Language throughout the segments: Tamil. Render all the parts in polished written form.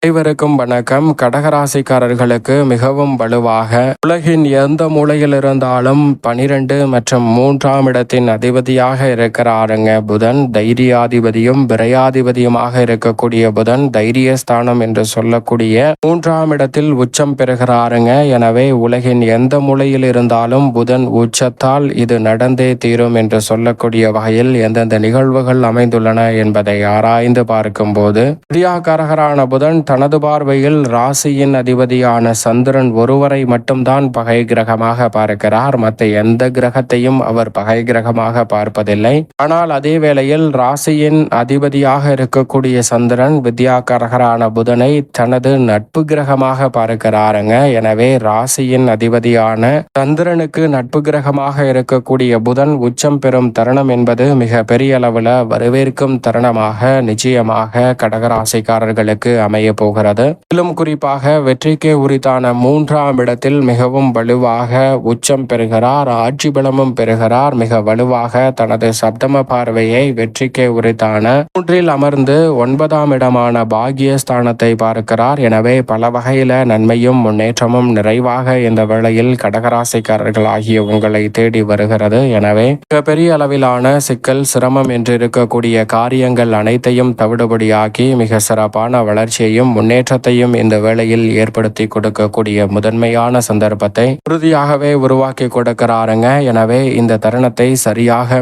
அனைவருக்கும் வணக்கம். கடகராசிக்காரர்களுக்கு மிகவும் வலுவாக உலகின் எந்த மூலையில் இருந்தாலும் 12 மற்றும் 3ஆம் இடத்தின் அதிபதியாக இருக்கிறாருங்க புதன். தைரியாதிபதியும் விரையாதிபதியுமாக இருக்கக்கூடிய புதன் தைரியஸ்தானம் என்று சொல்லக்கூடிய 3ஆம் இடத்தில் உச்சம் பெறுகிறாருங்க. எனவே உலகின் எந்த மூலையில் இருந்தாலும் புதன் உச்சத்தால் இது நடந்தே தீரும் என்று சொல்லக்கூடிய வகையில் எந்தெந்த நிகழ்வுகள் அமைந்துள்ளன என்பதை ஆராய்ந்து பார்க்கும்போது வித்யாகாரகரான புதன் தனது பார்வையில் ராசியின் அதிபதியான சந்திரன் ஒருவரை மட்டும்தான் பகை கிரகமாக பார்க்கிறார். மற்ற எந்த கிரகத்தையும் அவர் பகை கிரகமாக பார்ப்பதில்லை. ஆனால் அதே வேளையில் ராசியின் அதிபதியாக இருக்கக்கூடிய சந்திரன் வித்யாகாரகரான புதனை தனது நட்பு கிரகமாக பார்க்கிறாருங்க. எனவே ராசியின் அதிபதியான சந்திரனுக்கு நட்பு கிரகமாக இருக்கக்கூடிய புதன் உச்சம் பெறும் தருணம் என்பது மிக பெரிய அளவில் வரவேற்கும் தருணமாக நிச்சயமாக கடகராசிக்காரர்களுக்கு அமைய போகிறது. மேலும் குறிப்பாக வெற்றிக்கு உரித்தான 3ஆம் இடத்தில் மிகவும் வலுவாக உச்சம் பெறுகிறார். ஆட்சி பலமும் பெறுகிறார். மிக வலுவாக தனது சப்தம பார்வையை வெற்றிக்கு உரித்தான 3இல் அமர்ந்து 9ஆம் இடமான பாகியஸ்தானத்தை பார்க்கிறார். எனவே பல வகையில நன்மையும் முன்னேற்றமும் நிறைவாக இந்த வேளையில் கடகராசிக்காரர்கள் ஆகிய உங்களை தேடி வருகிறது. எனவே மிகப்பெரிய அளவிலான சிக்கல் சிரமம் என்று இருக்கக்கூடிய காரியங்கள் அனைத்தையும் தவிடுபடியாக்கி மிக சிறப்பான வளர்ச்சியையும் முன்னேற்றத்தையும் இந்த வேளையில் ஏற்படுத்தி கொடுக்கக்கூடிய முதன்மையான சந்தர்ப்பத்தை உறுதியாகவே உருவாக்கி கொடுக்கிறாருங்க. எனவே இந்த தருணத்தை சரியாக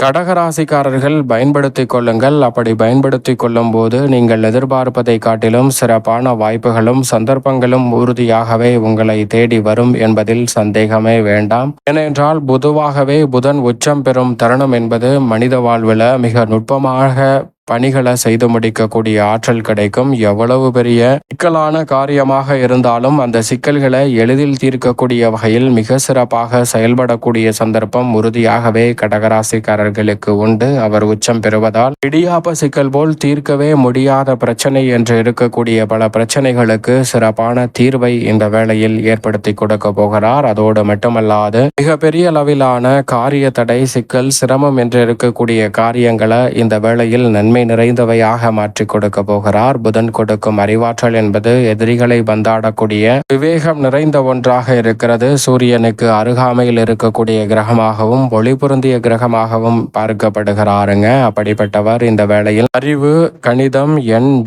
கடகராசிக்காரர்கள் பயன்படுத்திக் கொள்ளுங்கள். அப்படி பயன்படுத்திக் கொள்ளும் போது நீங்கள் எதிர்பார்ப்பதை காட்டிலும் சிறப்பான வாய்ப்புகளும் சந்தர்ப்பங்களும் உறுதியாகவே உங்களை தேடி வரும் என்பதில் சந்தேகமே வேண்டாம். ஏனென்றால் பொதுவாகவே புதன் உச்சம் பெறும் தருணம் என்பது மனித வாழ்வில் மிக நுட்பமாக பணிகளை செய்து முடிக்கக்கூடிய ஆற்றல் கிடைக்கும். எவ்வளவு பெரிய சிக்கலான காரியமாக இருந்தாலும் அந்த சிக்கல்களை எளிதில் தீர்க்கக்கூடிய வகையில் மிக சிறப்பாக செயல்படக்கூடிய சந்தர்ப்பம் உறுதியாகவே கடகராசிக்காரர்களுக்கு உண்டு. அவர் உச்சம் பெறுவதால் இடியாப்ப சிக்கல் போல் தீர்க்கவே முடியாத பிரச்சனை என்று இருக்கக்கூடிய பல பிரச்சனைகளுக்கு சிறப்பான தீர்வை இந்த வேளையில் ஏற்படுத்தி கொடுக்க போகிறார். அதோடு மட்டுமல்லாது மிகப்பெரிய அளவிலான காரிய தடை சிக்கல் சிரமம் என்று இருக்கக்கூடிய காரியங்களை இந்த வேளையில் நன்மை நிறைந்தவையாக மாற்றி கொடுக்க போகிறார். புதன் கொடுக்கும் அறிவாற்றல் என்பது எதிரிகளை பந்தாடக்கூடிய விவேகம் நிறைந்த ஒன்றாக இருக்கிறது. சூரியனுக்கு அருகாமையில் இருக்கக்கூடிய கிரகமாகவும் ஒளி பொருந்திய கிரகமாகவும் பார்க்கப்படுகிறாருங்க. அப்படிப்பட்டவர் இந்த வேளையில் அறிவு, கணிதம்,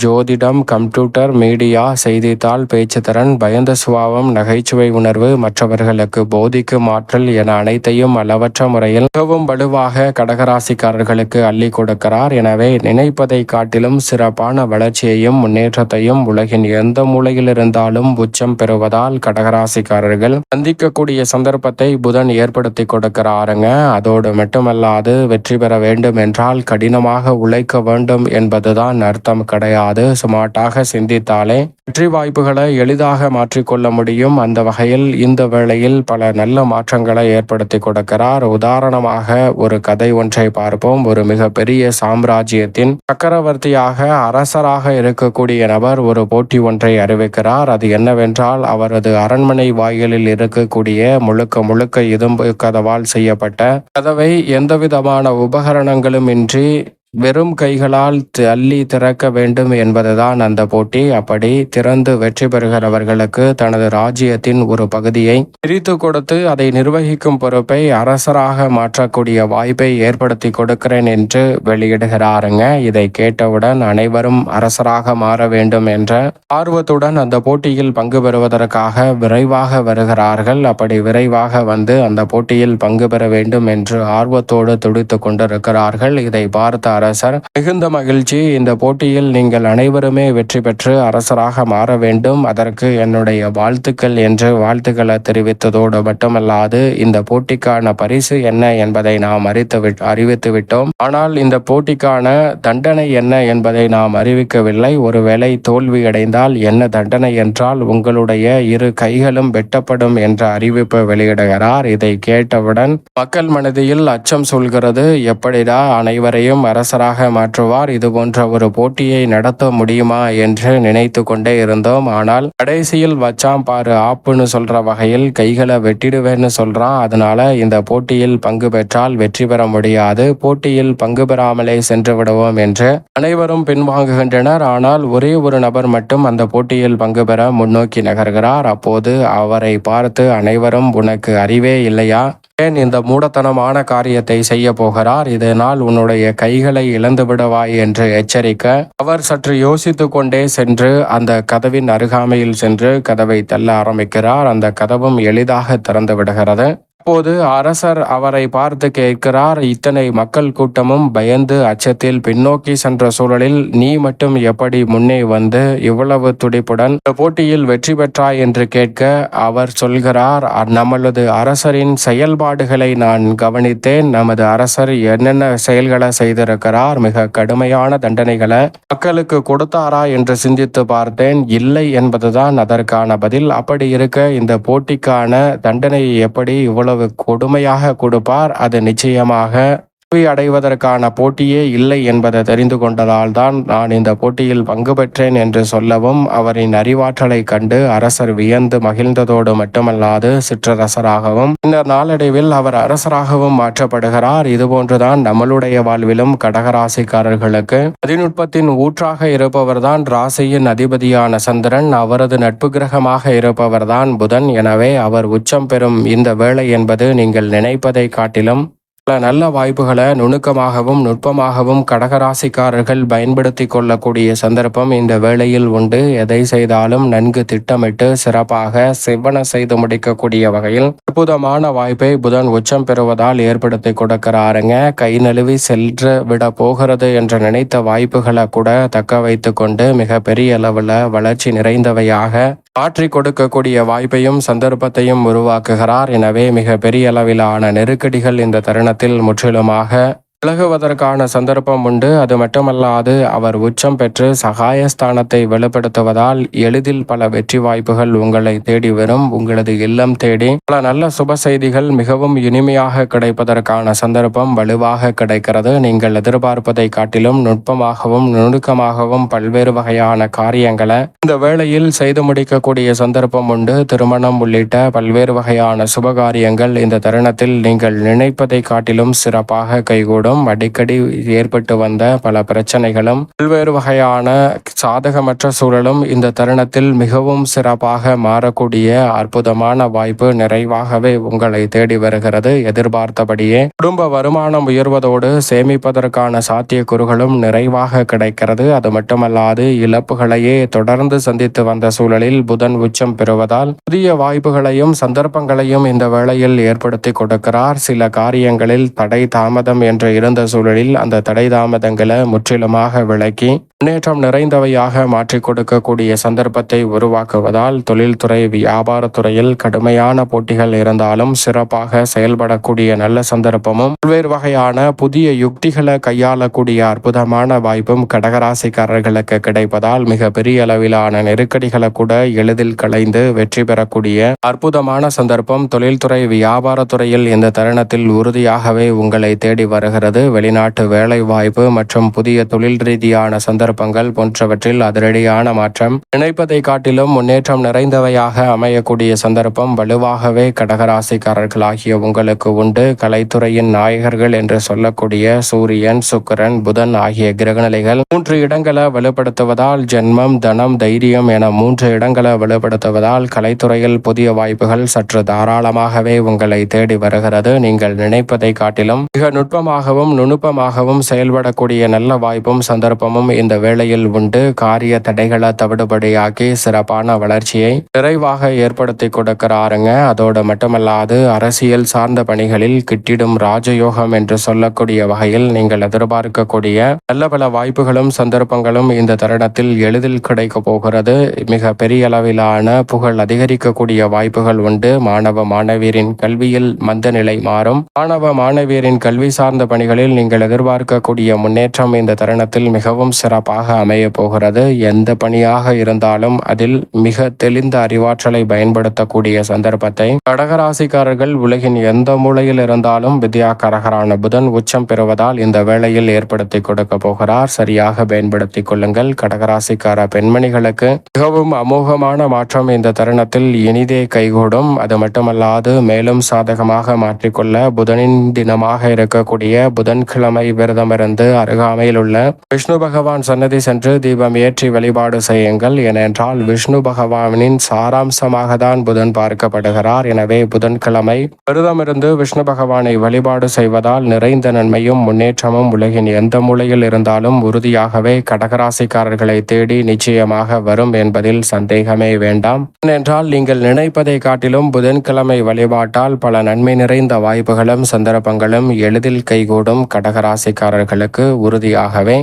ஜோதிடம், கம்ப்யூட்டர், மீடியா, செய்தித்தாள், பேச்சுத்திறன், பயந்த சுபாவம், நகைச்சுவை உணர்வு, மற்றவர்களுக்கு போதிக்கும் ஆற்றல் என அனைத்தையும் அளவற்ற முறையில் மிகவும் வலுவாக கடகராசிக்காரர்களுக்கு அள்ளி கொடுக்கிறார். எனவே நினைப்பதை காட்டிலும் சிறப்பான வளர்ச்சியையும் முன்னேற்றத்தையும் உலகின் எந்த மூலையில் இருந்தாலும் உச்சம் பெறுவதால் கடகராசிக்காரர்கள் சந்திக்கக்கூடிய சந்தர்ப்பத்தை புதன் ஏற்படுத்தி கொடுக்கிறாருங்க. அதோடு மட்டுமல்லாது வெற்றி பெற வேண்டும் என்றால் கடினமாக உழைக்க வேண்டும் என்பதுதான் அர்த்தம் கிடையாது. சுமார்ட்டாக சிந்தித்தாலே வெற்றி வாய்ப்புகளை எளிதாக மாற்றிக்கொள்ள முடியும். அந்த வகையில் இந்த வேளையில் பல நல்ல மாற்றங்களை ஏற்படுத்தி கொடுக்கிறார். உதாரணமாக ஒரு கதை ஒன்றை பார்ப்போம். ஒரு மிகப்பெரிய சாம்ராஜ்யத்தின் சக்கரவர்த்தியாக அரசராக இருக்கக்கூடிய நபர் ஒரு போட்டி ஒன்றை அறிவிக்கிறார். அது என்னவென்றால் அவரது அரண்மனை வாயிலில் இருக்கக்கூடிய முழுக்க இரும்பு கதவால் செய்யப்பட்ட கதவை எந்தவிதமான உபகரணங்களும் இன்றி வெறும் கைகளால் தள்ளி திறக்க வேண்டும் என்பதுதான் அந்த போட்டி. அப்படி திறந்து வெற்றி பெறுகிறவர்களுக்கு தனது ராஜ்யத்தின் ஒரு பகுதியை பிரித்து கொடுத்து அதை நிர்வகிக்கும் பொறுப்பை அரசராக மாற்றக்கூடிய வாய்ப்பை ஏற்படுத்தி கொடுக்கிறேன் என்று வெளியிடுகிறாருங்க. இதை கேட்டவுடன் அனைவரும் அரசராக மாற வேண்டும் என்ற ஆர்வத்துடன் அந்த போட்டியில் பங்கு பெறுவதற்காக விரைவாக வருகிறார்கள். அப்படி விரைவாக வந்து அந்த போட்டியில் பங்கு பெற வேண்டும் என்று ஆர்வத்தோடு துடித்து கொண்டிருக்கிறார்கள். இதை பார்த்த அரசர் மிகுந்த மகிழ்ச்சி, இந்த போட்டியில் நீங்கள் அனைவருமே வெற்றி பெற்று அரசராக மாற வேண்டும், அதற்கு என்னுடைய வாழ்த்துக்கள் என்று வாழ்த்துக்களை தெரிவித்ததோடு மட்டுமல்லாது இந்த போட்டிக்கான பரிசு என்ன என்பதை நாம் அறிவித்து விட்டோம். ஆனால் இந்த போட்டிக்கான தண்டனை என்ன என்பதை நாம் அறிவிக்கவில்லை. ஒருவேளை தோல்வி அடைந்தால் என்ன தண்டனை என்றால் உங்களுடைய இரு கைகளும் வெட்டப்படும் என்ற அறிவிப்பு வெளியிடுகிறார். இதை கேட்டவுடன் மக்கள் மனதில் அச்சம் சொல்கிறது. எப்படிடா அனைவரையும் அரச சிற்றரசராக மாற்றுவார். இது போன்ற ஒரு போட்டியை நடத்த முடியுமா என்று நினைத்து கொண்டே இருந்தோம். ஆனால் கடைசியில் வச்சாம் பாரு ஆப்புன்னு சொல்ற வகையில் கைகளை வெட்டிடுவேன்னு சொல்றான். அதனால இந்த போட்டியில் பங்கு பெற்றால் வெற்றி பெற முடியாது, போட்டியில் பங்கு பெறாமலே சென்று விடுவோம் என்று அனைவரும் பின்வாங்குகின்றனர். ஆனால் ஒரே ஒரு நபர் மட்டும் அந்த போட்டியில் பங்கு பெற முன்னோக்கி நகர்கிறார். அப்போது அவரை பார்த்து அனைவரும், உனக்கு அறிவே இல்லையா, ஏன் இந்த மூடத்தனமான காரியத்தை செய்ய போகிறார், இதனால் உன்னுடைய கைகளை இழந்து விடுவாய் என்று எச்சரிக்க, அவர் சற்று யோசித்து கொண்டே சென்று அந்த கதவின் அருகாமையில் சென்று கதவை தள்ள ஆரம்பிக்கிறார். அந்த கதவும் எளிதாக திறந்து விடுகிறது. அப்போது அரசர் அவரை பார்த்து கேட்கிறார், இத்தனை மக்கள் கூட்டமும் பயந்து அச்சத்தில் பின்னோக்கி சென்ற சூழலில் நீ மட்டும் எப்படி முன்னே வந்து இவ்வளவு துடிப்புடன் போட்டியில் வெற்றி பெற்றாய் என்று கேட்க, அவர் சொல்கிறார், நமது அரசரின் செயல்பாடுகளை நான் கவனித்தேன். நமது அரசர் என்னென்ன செயல்களை செய்திருக்கிறார், மிக கடுமையான தண்டனைகளை மக்களுக்கு கொடுத்தாரா என்று சிந்தித்து பார்த்தேன். இல்லை என்பதுதான் அதற்கான பதில். அப்படி இருக்க இந்த போட்டிக்கான தண்டனையை எப்படி இவ்வளவு கொடுமையாக கொடுப்பார்? அது நிச்சயமாக அடைவதற்கான போட்டியே இல்லை என்பதை தெரிந்து கொண்டதால் தான் நான் இந்த போட்டியில் பங்கு பெற்றேன் என்று சொல்லவும், அவரின் அறிவாற்றலை கண்டு அரசர் வியந்து மகிழ்ந்ததோடு மட்டுமல்லாது சிற்றரசராகவும் பின்னர் நாளடைவில் அவர் அரசராகவும் மாற்றப்படுகிறார். இதுபோன்றுதான் நம்மளுடைய வாழ்விலும் கடகராசிக்காரர்களுக்கு அதிநுட்பத்தின் ஊற்றாக இருப்பவர்தான் ராசியின் அதிபதியான சந்திரன், அவரது நட்பு கிரகமாக இருப்பவர்தான் புதன். எனவே அவர் உச்சம் பெறும் இந்த வேளை என்பது நீங்கள் நினைப்பதை காட்டிலும் நல்ல வாய்ப்புகளை நுணுக்கமாகவும் நுட்பமாகவும் கடகராசிக்காரர்கள் பயன்படுத்தி கொள்ளக்கூடிய சந்தர்ப்பம் இந்த வேளையில் உண்டு. எதை செய்தாலும் நன்கு திட்டமிட்டு சிறப்பாக செவ்வன செய்து முடிக்கக்கூடிய வகையில் அற்புதமான வாய்ப்பை புதன் உச்சம் பெறுவதால் ஏற்படுத்தி கொடுக்கிறாருங்க. கை நழுவி சென்று விட போகிறது என்று நினைத்த வாய்ப்புகளை கூட தக்க வைத்து கொண்டு மிக பெரிய அளவில் வளர்ச்சி நிறைந்தவையாக மாற்றி கொடுக்கக்கூடிய வாய்ப்பையும் சந்தர்ப்பத்தையும் உருவாக்குகிறார். எனவே மிக பெரிய அளவிலான நெருக்கடிகள் இந்த தருணத்தில் முற்றிலுமாக விலகுவதற்கான சந்தர்ப்பம் உண்டு. அது மட்டுமல்லாது அவர் உச்சம் பெற்று சகாயஸ்தானத்தை வெளிப்படுத்துவதால் எளிதில் பல வெற்றி வாய்ப்புகள் உங்களை தேடி வரும். உங்களது இல்லம் தேடி பல நல்ல சுப செய்திகள் மிகவும் இனிமையாக கிடைப்பதற்கான சந்தர்ப்பம் வலுவாக கிடைக்கிறது. நீங்கள் எதிர்பார்ப்பதை காட்டிலும் நுட்பமாகவும் நுணுக்கமாகவும் பல்வேறு வகையான காரியங்களை இந்த வேளையில் செய்து முடிக்கக்கூடிய சந்தர்ப்பம் உண்டு. திருமணம் உள்ளிட்ட பல்வேறு வகையான சுபகாரியங்கள் இந்த தருணத்தில் நீங்கள் நினைப்பதை காட்டிலும் சிறப்பாக கைகூடும். அடிக்கடி ஏற்பட்டு வந்த பல பிரச்சனைகளும் பல்வேறு வகையான சாதகமற்ற சூழலும் இந்த தருணத்தில் மிகவும் சிறப்பாக மாறக்கூடிய அற்புதமான வாய்ப்பு நிறைவாகவே உங்களை தேடி வருகிறது. எதிர்பார்த்தபடியே குடும்ப வருமானம் உயர்வதோடு சேமிப்பதற்கான சாத்தியக்கூறுகளும் நிறைவாக கிடைக்கிறது. அது மட்டுமல்லாது இழப்புகளையே தொடர்ந்து சந்தித்து வந்த சூழலில் புதன் உச்சம் பெறுவதால் புதிய வாய்ப்புகளையும் சந்தர்ப்பங்களையும் இந்த வேளையில் ஏற்படுத்தி கொடுக்கிறார். சில காரியங்களில் தடை தாமதம் என்ற இருந்த சூழலில் அந்த தடை தாமதங்களை முற்றிலுமாக விளக்கி முன்னேற்றம் நிறைந்தவையாக மாற்றிக் கொடுக்கக்கூடிய சந்தர்ப்பத்தை உருவாக்குவதால் தொழில்துறை வியாபாரத்துறையில் கடுமையான போட்டிகள் இருந்தாலும் சிறப்பாக செயல்படக்கூடிய நல்ல சந்தர்ப்பமும் பல்வேறு வகையான புதிய யுக்திகளை கையாளக்கூடிய அற்புதமான வாய்ப்பும் கடகராசிக்காரர்களுக்கு கிடைப்பதால் மிக பெரிய அளவிலான நெருக்கடிகளை கூட எளிதில் களைந்து வெற்றி பெறக்கூடிய அற்புதமான சந்தர்ப்பம் தொழில்துறை வியாபாரத்துறையில் இந்த தருணத்தில் உறுதியாகவே உங்களை தேடி வருகிறது. வெளிநாட்டு வேலை வாய்ப்பு மற்றும் புதிய தொழில் ரீதியான சந்தர்ப்பங்கள் போன்றவற்றில் அதிரடியான மாற்றம் நினைப்பதை காட்டிலும் முன்னேற்றம் நிறைந்தவையாக அமையக்கூடிய சந்தர்ப்பம் வலுவாகவே கடகராசிக்காரர்களாகிய உங்களுக்கு உண்டு. கலைத்துறையின் நாயகர்கள் என்று சொல்லக்கூடிய சூரியன், சுக்கிரன், புதன் ஆகிய கிரகநிலைகள் 3 இடங்களை வலுப்படுத்துவதால் ஜென்மம், தனம், தைரியம் என 3 இடங்களை வலுப்படுத்துவதால் கலைத்துறையில் புதிய வாய்ப்புகள் சற்று தாராளமாகவே உங்களை தேடி வருகிறது. நீங்கள் நினைப்பதை காட்டிலும் மிக நுட்பமாகவும் நுணுப்பமாகவும் செயல்படக்கூடிய நல்ல வாய்ப்பும் சந்தர்ப்பமும் இந்த வேளையில் உண்டு. காரிய தடைகளை தவிடுபடியாக்கி சிறப்பான வளர்ச்சியை விரைவாக ஏற்படுத்தி கொடுக்கிறாருங்க. அதோடு மட்டுமல்லாது அரசியல் சார்ந்த பணிகளில் கிட்டிடும் ராஜயோகம் என்று சொல்லக்கூடிய வகையில் நீங்கள் எதிர்பார்க்கக்கூடிய நல்ல பல வாய்ப்புகளும் சந்தர்ப்பங்களும் இந்த தருணத்தில் எளிதில் கிடைக்க போகிறது. மிக பெரிய அளவிலான புகழ் அதிகரிக்கக்கூடிய வாய்ப்புகள் உண்டு. மாணவ மாணவியரின் கல்வியில் மந்த நிலை மாறும். மாணவ மாணவியரின் கல்வி சார்ந்த பணிகள் பணிகளில் நீங்கள் எதிர்பார்க்கக்கூடிய முன்னேற்றம் இந்த தருணத்தில் மிகவும் சிறப்பாக அமைய போகிறது. எந்த பணியாக இருந்தாலும் அதில் மிக தெளிந்த அறிவாற்றலை பயன்படுத்தக்கூடிய சந்தர்ப்பத்தை கடகராசிக்காரர்கள் உலகின் எந்த மூலையில் இருந்தாலும் வித்யாகாரகரான புதன் உச்சம் பெறுவதால் இந்த வேளையில் ஏற்படுத்தி கொடுக்க போகிறார். சரியாக பயன்படுத்திக் கொள்ளுங்கள். கடகராசிக்கார பெண்மணிகளுக்கு மிகவும் அமோகமான மாற்றம் இந்த தருணத்தில் இனிதே கைகூடும். அது மட்டுமல்லாது மேலும் சாதகமாக மாற்றிக்கொள்ள புதனின் தினமாக இருக்கக்கூடிய புதன்கிழமை விரதமிருந்து அருகாமையில் உள்ள விஷ்ணு பகவான் சன்னதி சென்று தீபம் ஏற்றி வழிபாடு செய்யுங்கள். ஏனென்றால் விஷ்ணு பகவானின் சாராம்சமாக தான் புதன் பார்க்கப்படுகிறார். எனவே புதன்கிழமை விரதமிருந்து விஷ்ணு பகவானை வழிபாடு செய்வதால் நிறைந்த நன்மையும் முன்னேற்றமும் உலகின் எந்த மூலையில் இருந்தாலும் உறுதியாகவே கடகராசிக்காரர்களை தேடி நிச்சயமாக வரும் என்பதில் சந்தேகமே வேண்டாம். ஏனென்றால் நீங்கள் நினைப்பதை காட்டிலும் புதன்கிழமை வழிபாட்டால் பல நன்மை நிறைந்த வாய்ப்புகளும் சந்தர்ப்பங்களும் எளிதில் கைகூடும் கடகராசிக்காரர்களுக்கு உறுதியாகவே